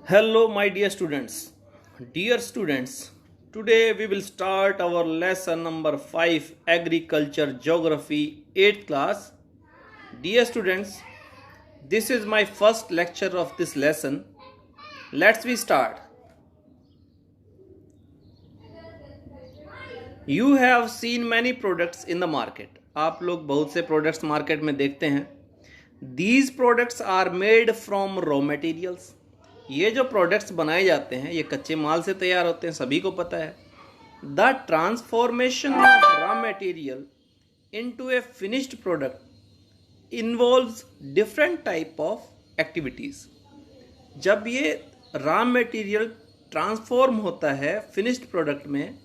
Hello, my dear students. Dear students, today we will start our lesson number 5, Agriculture Geography, 8th class. Dear students, this is my first lecture of this lesson. Let's we start. You have seen many products in the market. आप लोग बहुत से products market में देखते हैं. These products are made from raw materials. ये जो products बनाए जाते हैं ये कच्चे माल से तैयार होते हैं, सभी को पता है. The transformation of raw material into A finished product involves different type of activities. जब ये रॉ मटेरियल ट्रांसफॉर्म होता है फिनिश्ड प्रोडक्ट में,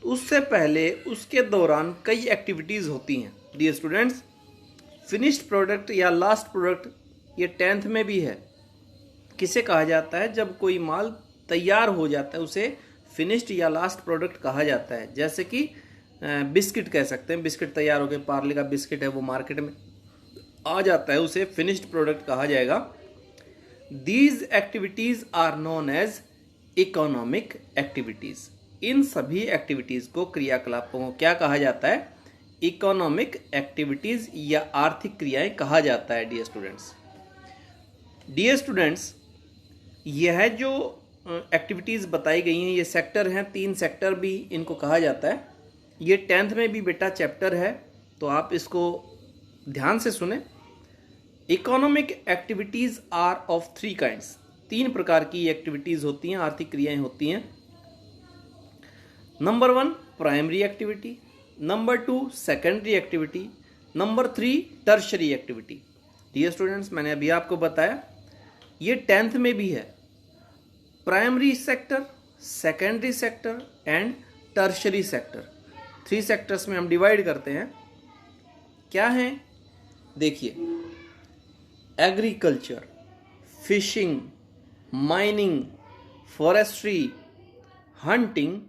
तो उससे पहले उसके दौरान कई एक्टिविटीज़ होती हैं. डियर स्टूडेंट्स, फिनिश्ड प्रोडक्ट या लास्ट प्रोडक्ट ये 10th में भी है. किसे कहा जाता है? जब कोई माल तैयार हो जाता है उसे फिनिश्ड या लास्ट प्रोडक्ट कहा जाता है. जैसे कि बिस्किट कह सकते हैं, बिस्किट तैयार हो गए, पार्ले का बिस्किट है, वो मार्केट में आ जाता है, उसे फिनिश्ड प्रोडक्ट कहा जाएगा. These activities are known as economic activities. इन सभी एक्टिविटीज़ को, क्रियाकलापों को क्या कहा जाता है? इकोनॉमिक एक्टिविटीज़ या आर्थिक क्रियाएं कहा जाता है. डियर स्टूडेंट्स, यह जो एक्टिविटीज़ बताई गई हैं ये सेक्टर हैं, 3 सेक्टर भी इनको कहा जाता है. ये 10th में भी बेटा चैप्टर है, तो आप इसको ध्यान से सुने. Economic activities are of 3 kinds. 3 प्रकार की एक्टिविटीज़ होती हैं, आर्थिक क्रियाएं होती हैं. Number 1 primary activity, number 2 secondary activity, number 3 tertiary activity. Dear students, मैंने अभी आपको बताया ये 10th में भी है. Primary sector, secondary sector and tertiary sector. 3 sectors में हम डिवाइड करते हैं. क्या है? देखिए, agriculture, fishing, mining, forestry, hunting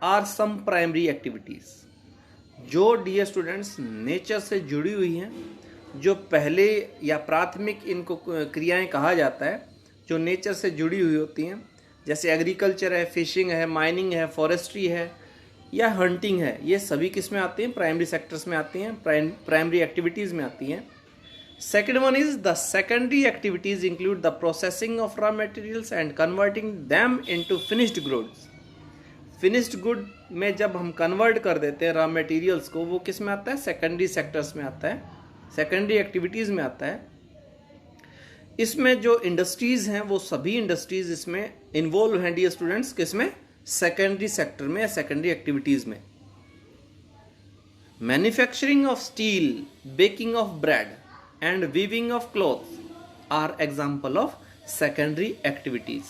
are some primary activities जो डियर स्टूडेंट्स नेचर से जुड़ी हुई हैं, जो पहले या प्राथमिक इनको क्रियाएं कहा जाता है, जो नेचर से जुड़ी हुई होती हैं. जैसे एग्रीकल्चर है, फिशिंग है, माइनिंग है, फॉरेस्ट्री है या हंटिंग है. ये सभी किस में आती हैं? प्राइमरी सेक्टर्स में आती हैं, प्राइमरी एक्टिविटीज़ में आती हैं. Second one is the secondary activities include the processing of raw materials and converting them into finished goods. Finished good में जब हम कन्वर्ट कर देते हैं रॉ मटेरियल्स को, वो किस में आता है? सेकेंडरी सेक्टर्स में आता है, सेकेंडरी एक्टिविटीज़ में आता है. इसमें जो इंडस्ट्रीज़ हैं वो सभी इंडस्ट्रीज़ इसमें इन्वॉल्व हैं डियर स्टूडेंट्स. किसमें? सेकेंडरी सेक्टर में या सेकेंडरी एक्टिविटीज़ में. Manufacturing of steel, baking of bread and weaving of cloth are example of secondary activities.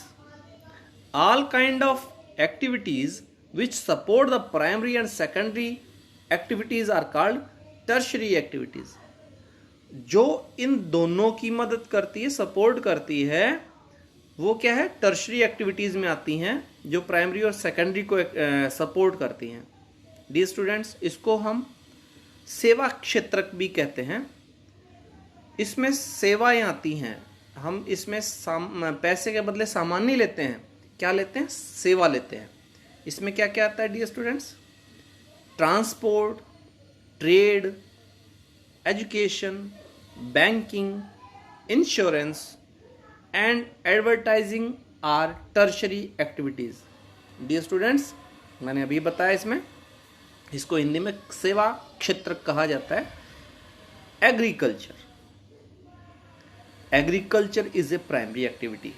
All kind of activities which support the primary and secondary activities are called tertiary activities. जो इन दोनों की मदद करती है, support करती है, वो क्या है? टर्शरी एक्टिविटीज़ में आती हैं, जो प्राइमरी और सेकेंडरी को सपोर्ट करती हैं. डियर स्टूडेंट्स, इसको हम सेवा क्षेत्र भी कहते हैं. इसमें सेवाएं आती हैं. हम इसमें पैसे के बदले सामान नहीं लेते हैं. क्या लेते हैं? सेवा लेते हैं. इसमें क्या क्या आता है dear students? Transport, trade, education, banking, insurance and advertising are tertiary activities. Dear students, मैंने अभी बताया इसमें, इसको हिंदी में सेवा क्षेत्र कहा जाता है. Agriculture is a primary activity.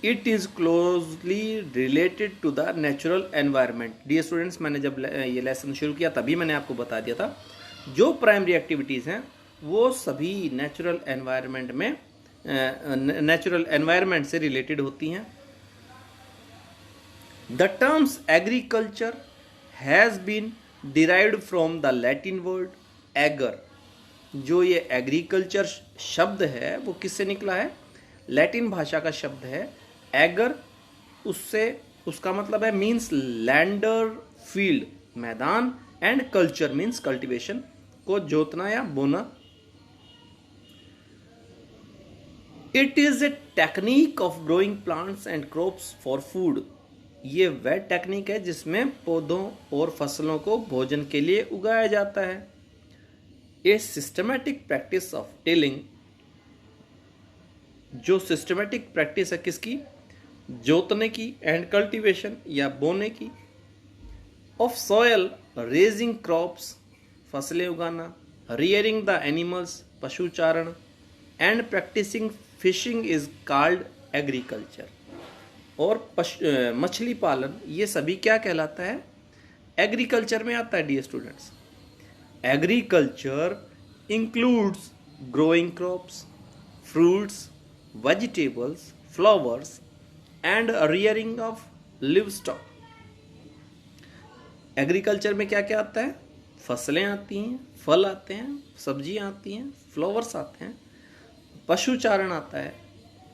It is closely related to the natural environment. Dear students, मैंने जब ये लेसन शुरू किया तभी मैंने आपको बता दिया था, जो प्राइमरी एक्टिविटीज़ हैं वो सभी नेचुरल एनवायरनमेंट से रिलेटेड होती हैं. The terms agriculture has been derived from the Latin word ager. जो ये एग्रीकल्चर शब्द है वो किससे निकला है? लैटिन भाषा का शब्द है एगर. उससे उसका मतलब है मीन्स लैंडर, फील्ड, मैदान, एंड कल्चर मीन्स कल्टीवेशन, को जोतना या बोना. It is a technique of growing plants and crops for food. ये वह टेक्निक है जिसमें पौधों और फसलों को भोजन के लिए उगाया जाता है। A systematic practice of tilling, जो सिस्टमेटिक प्रैक्टिस है किसकी? जोतने की, एंड कल्टीवेशन या बोने की, ऑफ सॉयल, रेजिंग क्रॉप्स, फसलें उगाना, रियरिंग द एनिमल्स, पशुचारण, and practising fishing is called agriculture. और मछली पालन, ये सभी क्या कहलाता है? एग्रीकल्चर में आता है dear students. Agriculture includes growing crops, fruits, vegetables, flowers and rearing of livestock. Agriculture में क्या क्या आता है? फसलें आती हैं, फल आते हैं, सब्जियां आती हैं, फ्लावर्स आते हैं, पशुचारण आता है।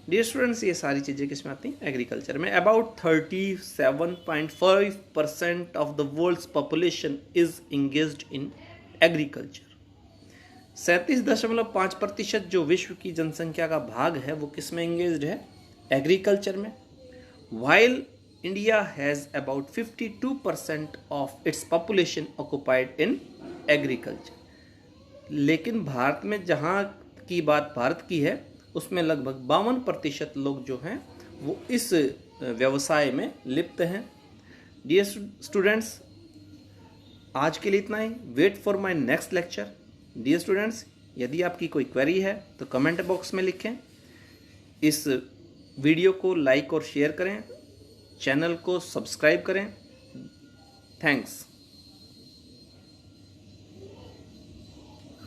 डियर स्टूडेंट्स, ये सारी चीज़ें किस में आती हैं? एग्रीकल्चर में। About 37.5% of the world's population is engaged in agriculture. 37.5% जो विश्व की जनसंख्या का भाग है वो किस में इंगेज्ड है? एग्रीकल्चर में। While India has about 52% of its population occupied in agriculture. लेकिन भारत में जहाँ की बात भारत की है उसमें लगभग 52% लोग जो हैं वो इस व्यवसाय में लिप्त हैं। डियर स्टूडेंट्स, आज के लिए इतना ही। Wait for my next lecture. Dear students, यदि आपकी कोई क्वेरी है तो कमेंट बॉक्स में लिखें। इस वीडियो को लाइक और शेयर करें, चैनल को सब्सक्राइब करें। थैंक्स।